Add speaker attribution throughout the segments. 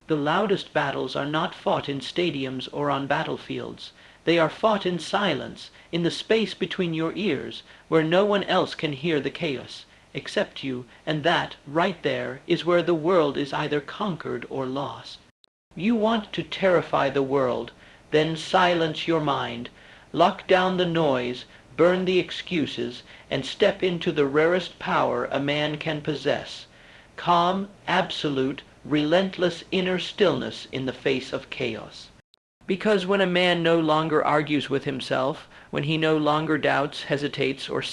Speaker 1: The loudest battles are not fought in stadiums or on battlefields. They are fought in silence, in the space between your ears, where no one else can hear the chaos, except you, and that, right there, is where the world is either conquered or lost. You want to terrify the world, then silence your mind, lock down the noise, burn the excuses, and step into the rarest power a man can possess, calm, absolute, relentless inner stillness in the face of chaos. Because when a man no longer argues with himself, when he no longer doubts, hesitates, or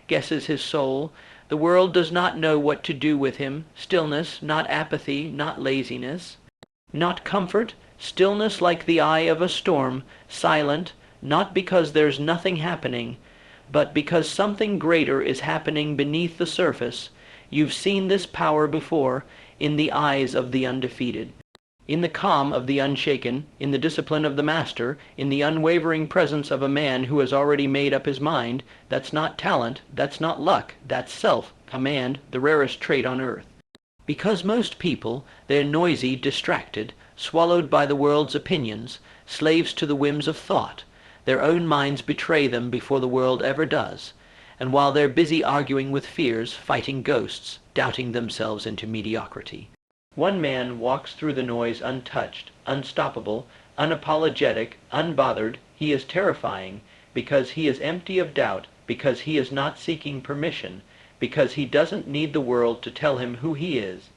Speaker 1: guesses his soul, the world does not know what to do with him. Stillness, not apathy, not laziness. Not comfort, stillness like the eye of a storm, silent, not because there's nothing happening, but because something greater is happening beneath the surface. You've seen this power before, in the eyes of the undefeated, in the calm of the unshaken, in the discipline of the master, in the unwavering presence of a man who has already made up his mind. That's not talent, that's not luck, that's self-command, the rarest trait on earth. Because most people, they're noisy, distracted, swallowed by the world's opinions, slaves to the whims of thought. Their own minds betray them before the world ever does. And while they're busy arguing with fears, fighting ghosts, doubting themselves into mediocrity. One man walks through the noise untouched, unstoppable, unapologetic, unbothered. He is terrifying because he is empty of doubt, because he is not seeking permission, because he doesn't need the world to tell him who he is.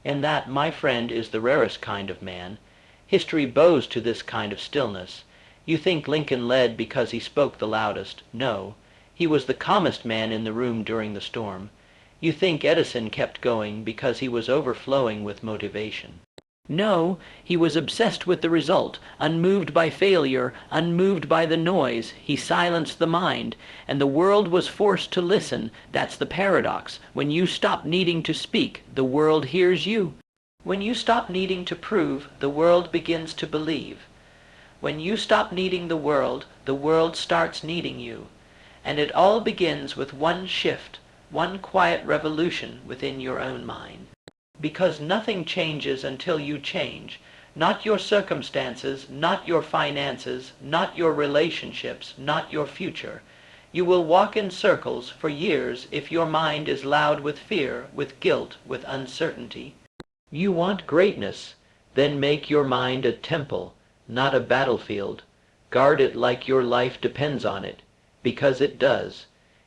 Speaker 1: And that, my friend, is the rarest kind of man. History bows to this kind of stillness. You think Lincoln led because he spoke the loudest. No. He was the calmest man in the room during the storm. You think Edison kept going because he was overflowing with motivation. No, he was obsessed with the result, unmoved by failure, unmoved by the noise. He silenced the mind, and the world was forced to listen. That's the paradox. When you stop needing to speak, the world hears you. When you stop needing to prove, the world begins to believe. When you stop needing the world starts needing you. And it all begins with one shift, one quiet revolution within your own mind. Because nothing changes until you change. Not your circumstances, not your finances, not your relationships, not your future. You will walk in circles for years if your mind is loud with fear, with guilt, with uncertainty. You want greatness, then make your mind a temple, not a battlefield. Guard it like your life depends on it, because it does.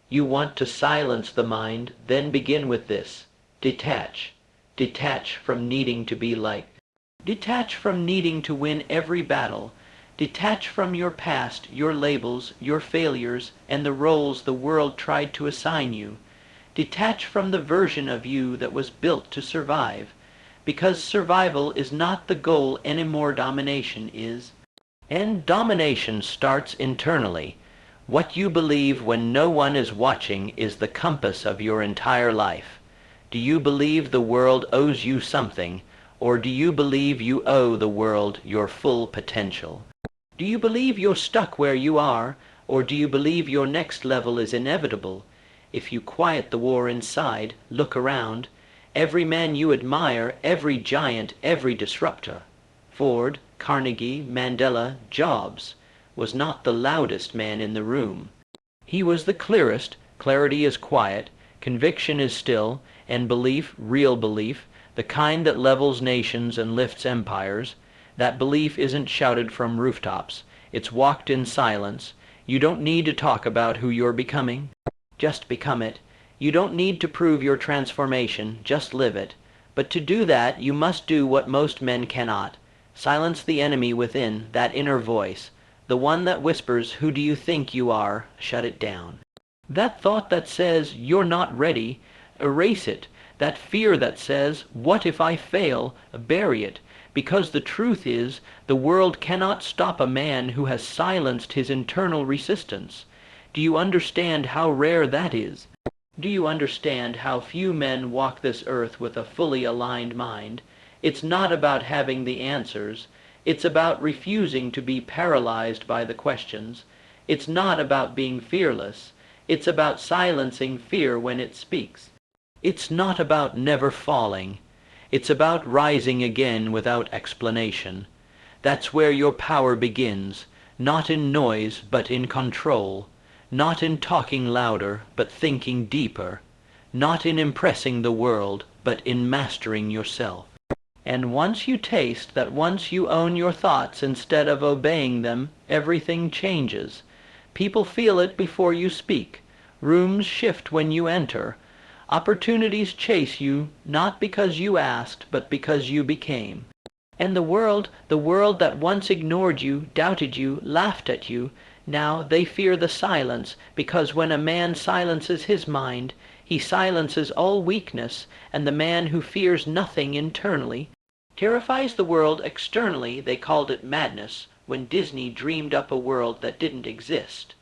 Speaker 1: You want to silence the mind, then begin with this. Detach. Detach from needing to be liked. Detach from needing to win every battle. Detach from your past, your labels, your failures, and the roles the world tried to assign you. Detach from the version of you that was built to survive. Because survival is not the goal anymore, domination is. And domination starts internally. What you believe when no one is watching is the compass of your entire life. Do you believe the world owes you something, or do you believe you owe the world your full potential? Do you believe you're stuck where you are, or do you believe your next level is inevitable? If you quiet the war inside, look around. Every man you admire, every giant, every disruptor, Ford, Carnegie, Mandela, Jobs, was not the loudest man in the room. He was the clearest. Clarity is quiet, conviction is still, and belief, real belief, the kind that levels nations and lifts empires. That belief isn't shouted from rooftops. It's walked in silence. You don't need to talk about who you're becoming. Just become it. You don't need to prove your transformation. Just live it. But to do that, you must do what most men cannot. Silence the enemy within, that inner voice, the one that whispers, "Who do you think you are?" Shut it down. That thought that says, "You're not ready," erase it. That fear that says, "What if I fail?" Bury it. Because the truth is, the world cannot stop a man who has silenced his internal resistance. Do you understand how rare that is? Do you understand how few men walk this earth with a fully aligned mind? It's not about having the answers. It's about refusing to be paralyzed by the questions. It's not about being fearless. It's about silencing fear when it speaks. It's not about never falling. It's about rising again without explanation. That's where your power begins, not in noise but in control, not in talking louder but thinking deeper, not in impressing the world but in mastering yourself. And once you taste that, once you own your thoughts instead of obeying them, everything changes. People feel it before you speak. Rooms shift when you enter. Opportunities chase you, not because you asked, but because you became. And the world that once ignored you, doubted you, laughed at you, now they fear the silence, because when a man silences his mind, he silences all weakness, and the man who fears nothing internally terrifies the world externally. They called it madness when Disney dreamed up a world that didn't exist.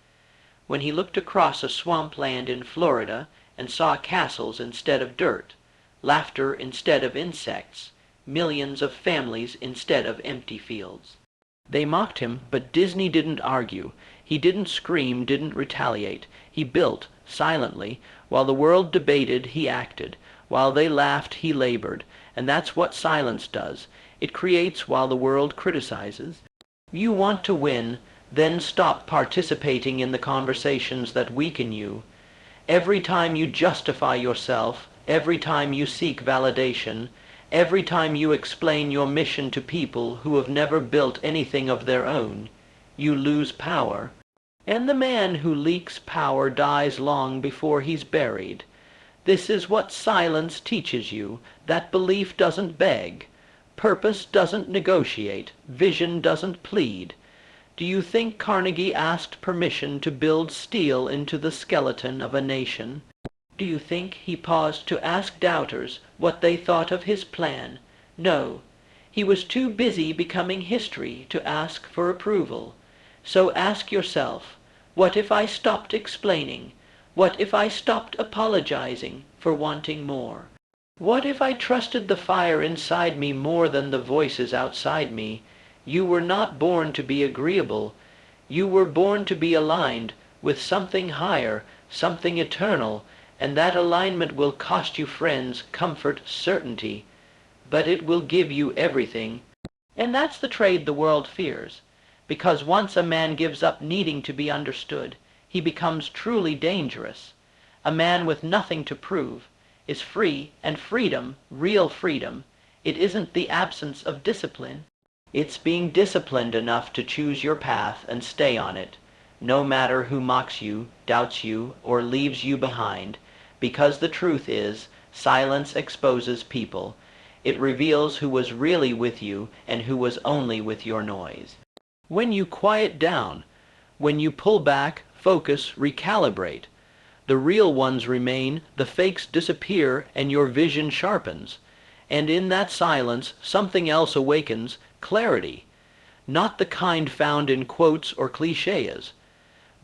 Speaker 1: When he looked across a swampland in Florida and saw castles instead of dirt, laughter instead of insects, millions of families instead of empty fields. They mocked him, but Disney didn't argue. He didn't scream, didn't retaliate. He built, silently. While the world debated, he acted. While they laughed, he labored. And that's what silence does. It creates while the world criticizes. You want to win, then stop participating in the conversations that weaken you. Every time you justify yourself, every time you seek validation, every time you explain your mission to people who have never built anything of their own, you lose power. And the man who leaks power dies long before he's buried. This is what silence teaches you, that belief doesn't beg, purpose doesn't negotiate, vision doesn't plead. Do you think Carnegie asked permission to build steel into the skeleton of a nation? Do you think he paused to ask doubters what they thought of his plan? No. He was too busy becoming history to ask for approval. So ask yourself, what if I stopped explaining? What if I stopped apologizing for wanting more? What if I trusted the fire inside me more than the voices outside me? You were not born to be agreeable. You were born to be aligned with something higher, something eternal, and that alignment will cost you friends, comfort, certainty, but it will give you everything. And that's the trade the world fears, because once a man gives up needing to be understood, he becomes truly dangerous. A man with nothing to prove is free, and freedom, real freedom, it isn't the absence of discipline. It's being disciplined enough to choose your path and stay on it, no matter who mocks you, doubts you, or leaves you behind. Because the truth is, silence exposes people. It reveals who was really with you and who was only with your noise. When you quiet down, when you pull back, focus, recalibrate, the real ones remain, the fakes disappear, and your vision sharpens. And in that silence, something else awakens, clarity. Not the kind found in quotes or cliches,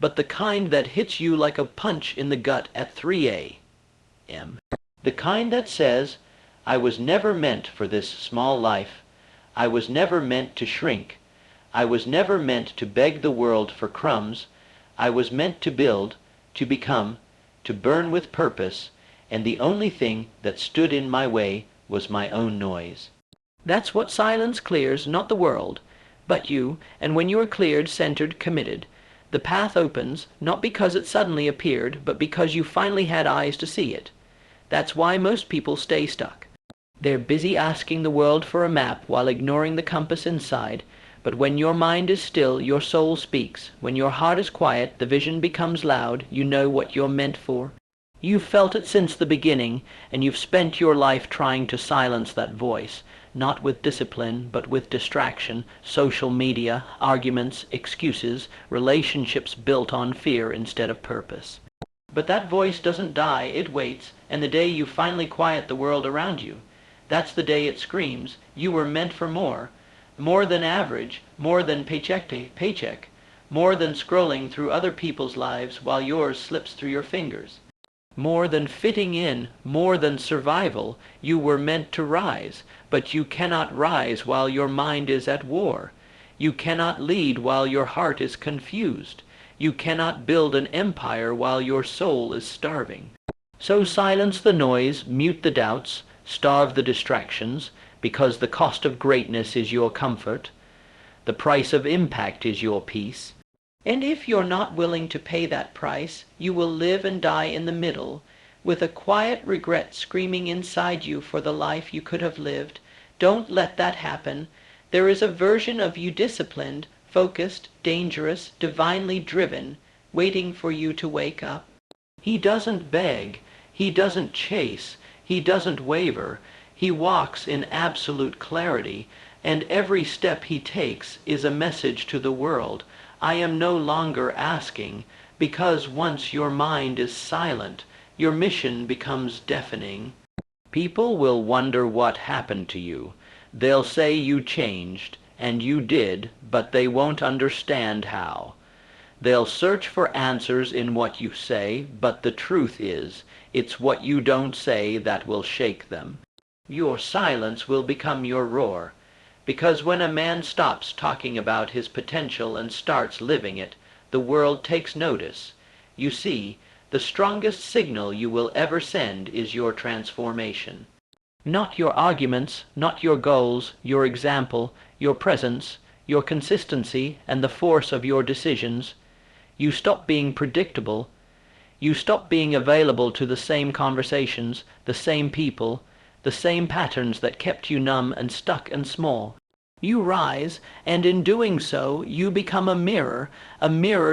Speaker 1: but the kind that hits you like a punch in the gut at 3 a.m. The kind that says, I was never meant for this small life. I was never meant to shrink. I was never meant to beg the world for crumbs. I was meant to build, to become, to burn with purpose, and the only thing that stood in my way was my own noise. That's what silence clears, not the world, but you, and when you are cleared, centered, committed, the path opens, not because it suddenly appeared, but because you finally had eyes to see it. That's why most people stay stuck. They're busy asking the world for a map while ignoring the compass inside, but when your mind is still, your soul speaks. When your heart is quiet, the vision becomes loud. You know what you're meant for. You've felt it since the beginning, and you've spent your life trying to silence that voice, not with discipline, but with distraction, social media, arguments, excuses, relationships built on fear instead of purpose. But that voice doesn't die, it waits, and the day you finally quiet the world around you, that's the day it screams, you were meant for more than average, more than paycheck to paycheck, more than scrolling through other people's lives while yours slips through your fingers. More than fitting in, more than survival, you were meant to rise, but you cannot rise while your mind is at war. You cannot lead while your heart is confused. You cannot build an empire while your soul is starving. So silence the noise, mute the doubts, Starve the distractions, because the cost of greatness is your comfort. The price of impact is your peace. And if you're not willing to pay that price, you will live and die in the middle, with a quiet regret screaming inside you for the life you could have lived. Don't let that happen. There is a version of you disciplined, focused, dangerous, divinely driven, waiting for you to wake up. He doesn't beg. He doesn't chase. He doesn't waver. He walks in absolute clarity, and every step he takes is a message to the world. I am no longer asking, because once your mind is silent, your mission becomes deafening. People will wonder what happened to you. They'll say you changed, and you did, but they won't understand how. They'll search for answers in what you say, but the truth is, it's what you don't say that will shake them. Your silence will become your roar, because when a man stops talking about his potential and starts living it, the world takes notice. You see, the strongest signal you will ever send is your transformation. Not your arguments, not your goals, your example, your presence, your consistency, and the force of your decisions. You stop being predictable. You stop being available to the same conversations, the same people, the same patterns that kept you numb and stuck and small. You rise, and in doing so, you become a mirror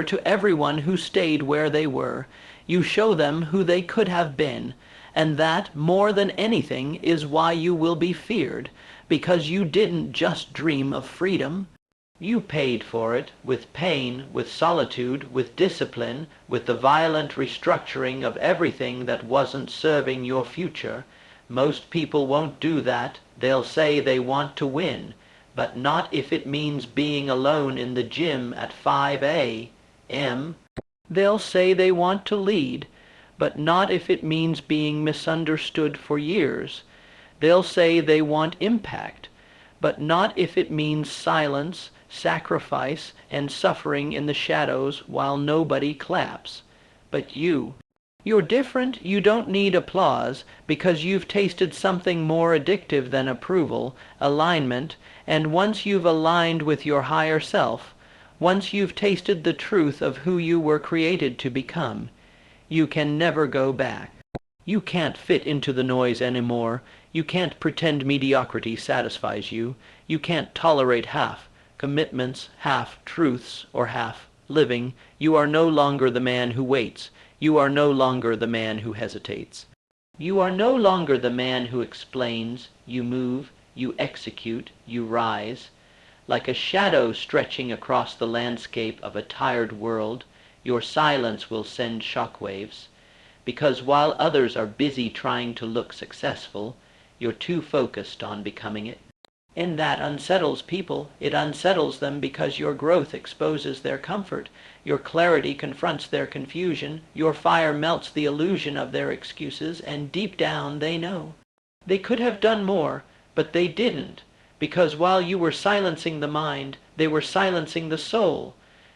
Speaker 1: to everyone who stayed where they were. You show them who they could have been, and that, more than anything, is why you will be feared, because you didn't just dream of freedom. You paid for it, with pain, with solitude, with discipline, with the violent restructuring of everything that wasn't serving your future. Most people won't do that. They'll say they want to win, but not if it means being alone in the gym at 5 a.m. They'll say they want to lead, but not if it means being misunderstood for years. They'll say they want impact, but not if it means silence, sacrifice, and suffering in the shadows while nobody claps. But you're different. You don't need applause, because you've tasted something more addictive than approval, alignment, and once you've aligned with your higher self, once you've tasted the truth of who you were created to become, you can never go back. You can't fit into the noise anymore. You can't pretend mediocrity satisfies you. You can't tolerate half commitments, half truths, or half living. You are no longer the man who waits. You are no longer the man who hesitates. You are no longer the man who explains. You move, you execute, you rise. Like a shadow stretching across the landscape of a tired world, your silence will send shockwaves, because while others are busy trying to look successful, you're too focused on becoming it. And that unsettles people. It unsettles them because your growth exposes their comfort. Your clarity confronts their confusion. Your fire melts the illusion of their excuses, and deep down they know. They could have done more, but they didn't, because while you were silencing the mind, they were silencing the soul,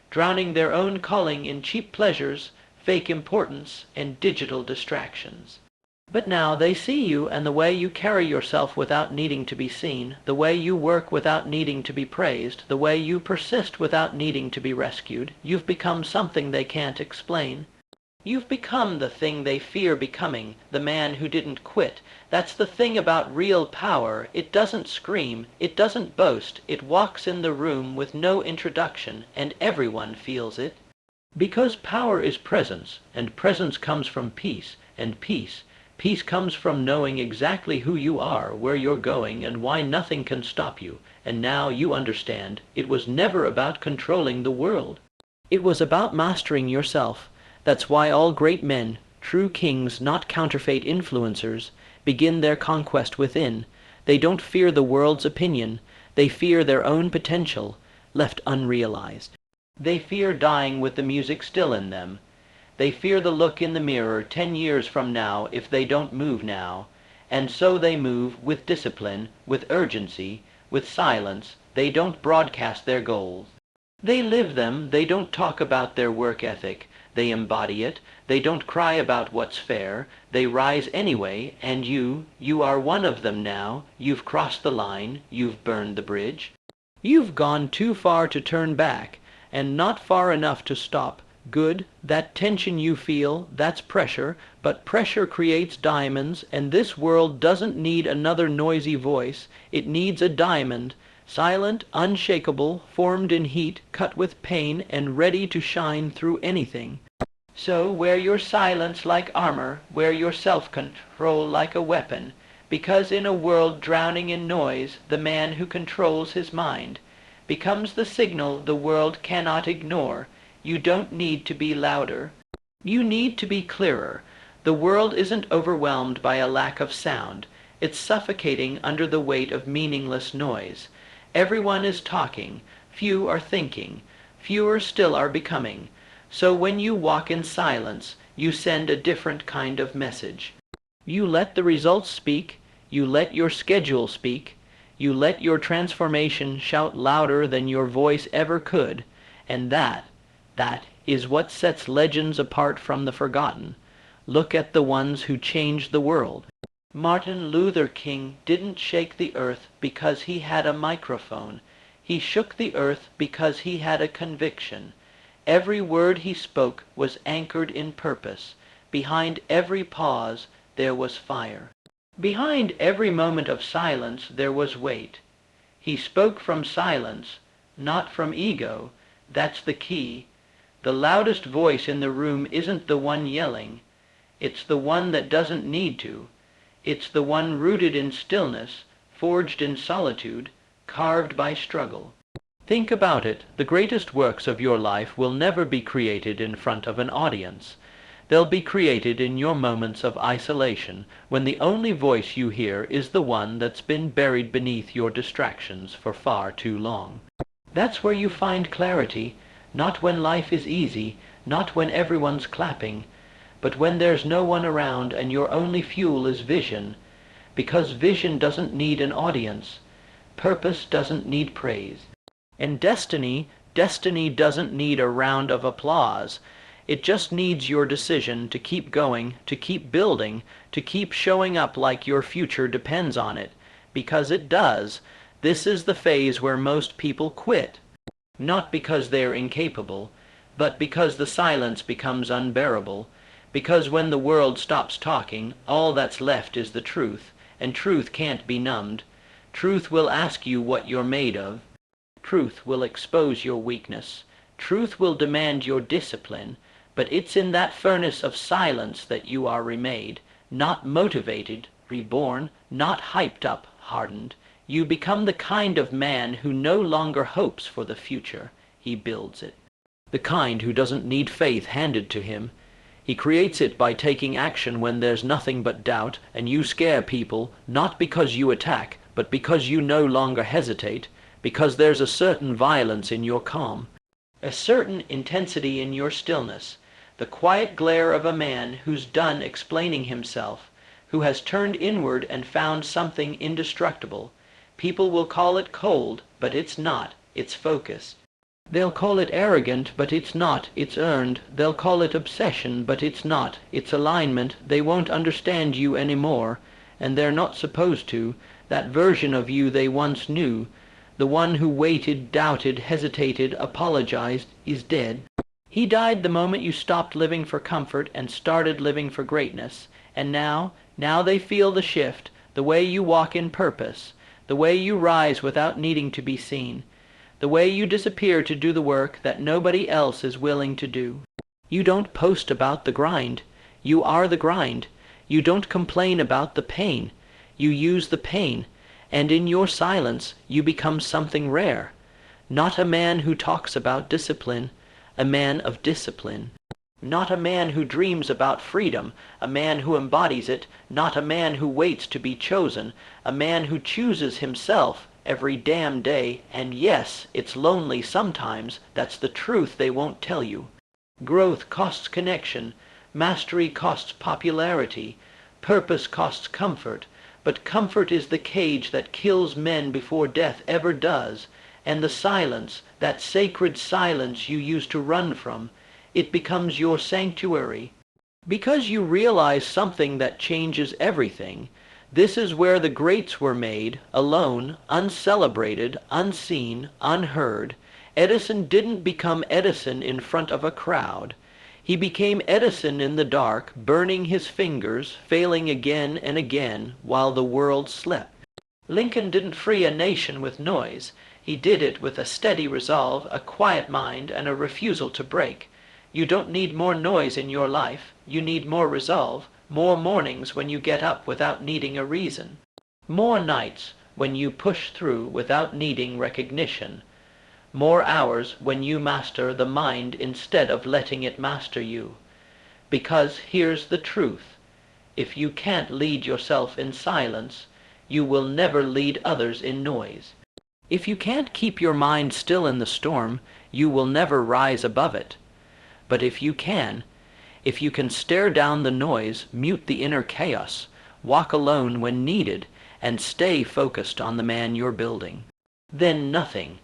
Speaker 1: drowning their own calling in cheap pleasures, fake importance, and digital distractions. But now they see you and the way you carry yourself without needing to be seen, the way you work without needing to be praised, the way you persist without needing to be rescued. You've become something they can't explain. You've become the thing they fear becoming, the man who didn't quit. That's the thing about real power. It doesn't scream, it doesn't boast, it walks in the room with no introduction, and everyone feels it. Because power is presence, and presence comes from peace, and peace comes from knowing exactly who you are, where you're going, and why nothing can stop you. And now you understand, it was never about controlling the world. It was about mastering yourself. That's why all great men, true kings, not counterfeit influencers, begin their conquest within. They don't fear the world's opinion. They fear their own potential, left unrealized. They fear dying with the music still in them. They fear the look in the mirror 10 years from now if they don't move now. And so they move with discipline, with urgency, with silence. They don't broadcast their goals. They live them. They don't talk about their work ethic. they embody it, they don't cry about what's fair, they rise anyway, and you are one of them now, you've crossed the line, you've burned the bridge. You've gone too far to turn back, and not far enough to stop. Good, that tension you feel, that's pressure, but pressure creates diamonds, and this world doesn't need another noisy voice, it needs a diamond, silent, unshakable, formed in heat, cut with pain, and ready to shine through anything. So wear your silence like armor, wear your self-control like a weapon, because in a world drowning in noise, the man who controls his mind becomes the signal the world cannot ignore. You don't need to be louder. You need to be clearer. The world isn't overwhelmed by a lack of sound. It's suffocating under the weight of meaningless noise. Everyone is talking. Few are thinking. Fewer still are becoming. So when you walk in silence, you send a different kind of message. You let the results speak. You let your schedule speak. You let your transformation shout louder than your voice ever could. And that is what sets legends apart from the forgotten. Look at the ones who changed the world. Martin Luther King didn't shake the earth because he had a microphone. He shook the earth because he had a conviction. Every word he spoke was anchored in purpose. Behind every pause there was fire. Behind every moment of silence there was weight. He spoke from silence, not from ego. That's the key. The loudest voice in the room isn't the one yelling. It's the one that doesn't need to. It's the one rooted in stillness, forged in solitude, carved by struggle. Think about it. The greatest works of your life will never be created in front of an audience. They'll be created in your moments of isolation, when the only voice you hear is the one that's been buried beneath your distractions for far too long. That's where you find clarity, not when life is easy, not when everyone's clapping, but when there's no one around and your only fuel is vision, because vision doesn't need an audience. Purpose doesn't need praise. And destiny doesn't need a round of applause. It just needs your decision to keep going, to keep building, to keep showing up like your future depends on it. Because it does. This is the phase where most people quit. Not because they're incapable, but because the silence becomes unbearable. Because when the world stops talking, all that's left is the truth, and truth can't be numbed. Truth will ask you what you're made of. Truth will expose your weakness. Truth will demand your discipline. But it's in that furnace of silence that you are remade, not motivated, reborn, not hyped up, hardened. You become the kind of man who no longer hopes for the future. He builds it. The kind who doesn't need faith handed to him. He creates it by taking action when there's nothing but doubt, and you scare people, not because you attack, but because you no longer hesitate, because there's a certain violence in your calm, a certain intensity in your stillness, the quiet glare of a man who's done explaining himself, who has turned inward and found something indestructible. People will call it cold, but it's not. It's focused. They'll call it arrogant, but it's not. It's earned. They'll call it obsession, but it's not. It's alignment. They won't understand you anymore, and they're not supposed to. That version of you they once knew, the one who waited, doubted, hesitated, apologized, is dead. He died the moment you stopped living for comfort and started living for greatness. And now they feel the shift, the way you walk in purpose, the way you rise without needing to be seen, the way you disappear to do the work that nobody else is willing to do. You don't post about the grind. You are the grind. You don't complain about the pain. You use the pain. And in your silence, you become something rare. Not a man who talks about discipline, a man of discipline. Not a man who dreams about freedom, a man who embodies it. Not a man who waits to be chosen, a man who chooses himself every damn day. And yes, it's lonely sometimes. That's the truth they won't tell you. Growth costs connection. Mastery costs popularity. Purpose costs comfort. But comfort is the cage that kills men before death ever does. And the silence, that sacred silence you used to run from, It becomes your sanctuary. Because you realize something that changes everything. This is where the greats were made, alone, uncelebrated, unseen, unheard. Edison didn't become Edison in front of a crowd. He became Edison in the dark, burning his fingers, failing again and again, while the world slept. Lincoln didn't free a nation with noise. He did it with a steady resolve, a quiet mind, and a refusal to break. You don't need more noise in your life. You need more resolve, more mornings when you get up without needing a reason, more nights when you push through without needing recognition, more hours when you master the mind instead of letting it master you. Because here's the truth. If you can't lead yourself in silence, you will never lead others in noise. If you can't keep your mind still in the storm, you will never rise above it. But if you can stare down the noise, mute the inner chaos, walk alone when needed, and stay focused on the man you're building, then nothing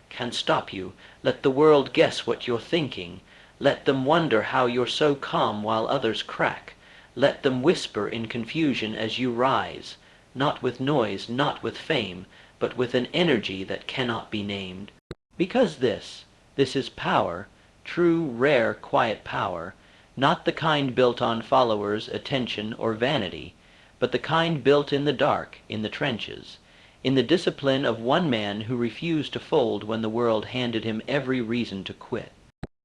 Speaker 1: can stop you. Let the world guess what you're thinking. Let them wonder how you're so calm while others crack. Let them whisper in confusion as you rise, not with noise, not with fame, but with an energy that cannot be named. Because this is power, true, rare, quiet power, not the kind built on followers, attention, or vanity, but the kind built in the dark, in the trenches, in the discipline of one man who refused to fold when the world handed him every reason to quit.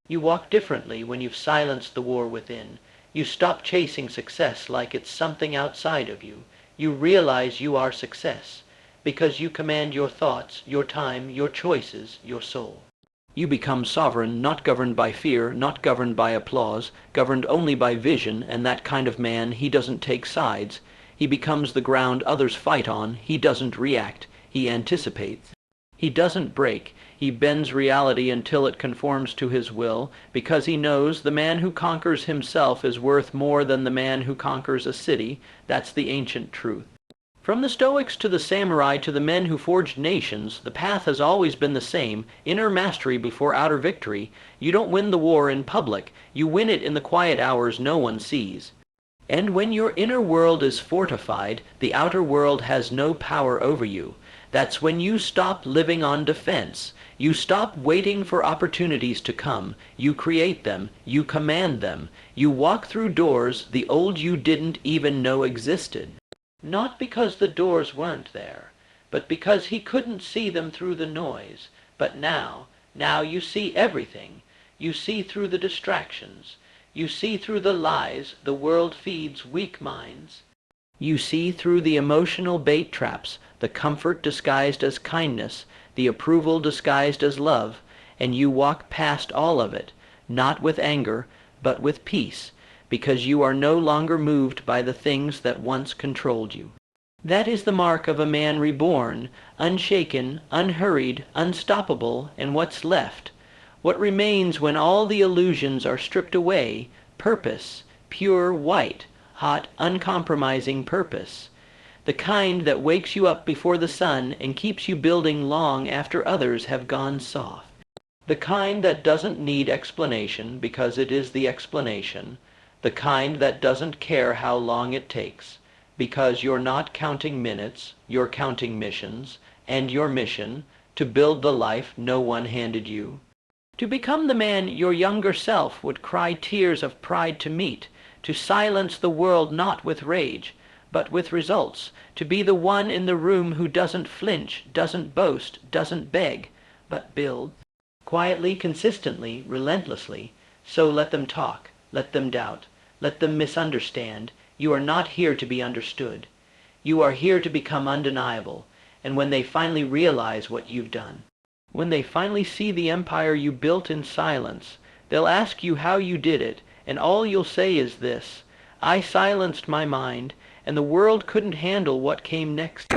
Speaker 1: You walk differently when you've silenced the war within. You stop chasing success like it's something outside of you. You realize you are success, because you command your thoughts, your time, your choices, your soul. You become sovereign, not governed by fear, not governed by applause, governed only by vision, and that kind of man, he doesn't take sides. He becomes the ground others fight on. He doesn't react. He anticipates. He doesn't break. He bends reality until it conforms to his will, because he knows the man who conquers himself is worth more than the man who conquers a city. That's the ancient truth. From the Stoics to the samurai to the men who forged nations, the path has always been the same: inner mastery before outer victory. You don't win the war in public. You win it in the quiet hours no one sees. And when your inner world is fortified, the outer world has no power over you. That's when you stop living on defense. You stop waiting for opportunities to come. You create them. You command them. You walk through doors the old you didn't even know existed. Not because the doors weren't there, but because he couldn't see them through the noise. But now you see everything. You see through the distractions. You see through the lies the world feeds weak minds. You see through the emotional bait traps, the comfort disguised as kindness, the approval disguised as love, and you walk past all of it, not with anger, but with peace, because you are no longer moved by the things that once controlled you. That is the mark of a man reborn, unshaken, unhurried, unstoppable, and what's left? What remains when all the illusions are stripped away? Purpose, pure, white, hot, uncompromising purpose. The kind that wakes you up before the sun and keeps you building long after others have gone soft. The kind that doesn't need explanation because it is the explanation. The kind that doesn't care how long it takes, because you're not counting minutes, you're counting missions, and your mission, to build the life no one handed you. To become the man your younger self would cry tears of pride to meet, to silence the world not with rage, but with results, to be the one in the room who doesn't flinch, doesn't boast, doesn't beg, but builds. Quietly, consistently, relentlessly. So let them talk, let them doubt, let them misunderstand. You are not here to be understood. You are here to become undeniable, and when they finally realize what you've done, when they finally see the empire you built in silence, they'll ask you how you did it, and all you'll say is this: I silenced my mind, and the world couldn't handle what came next.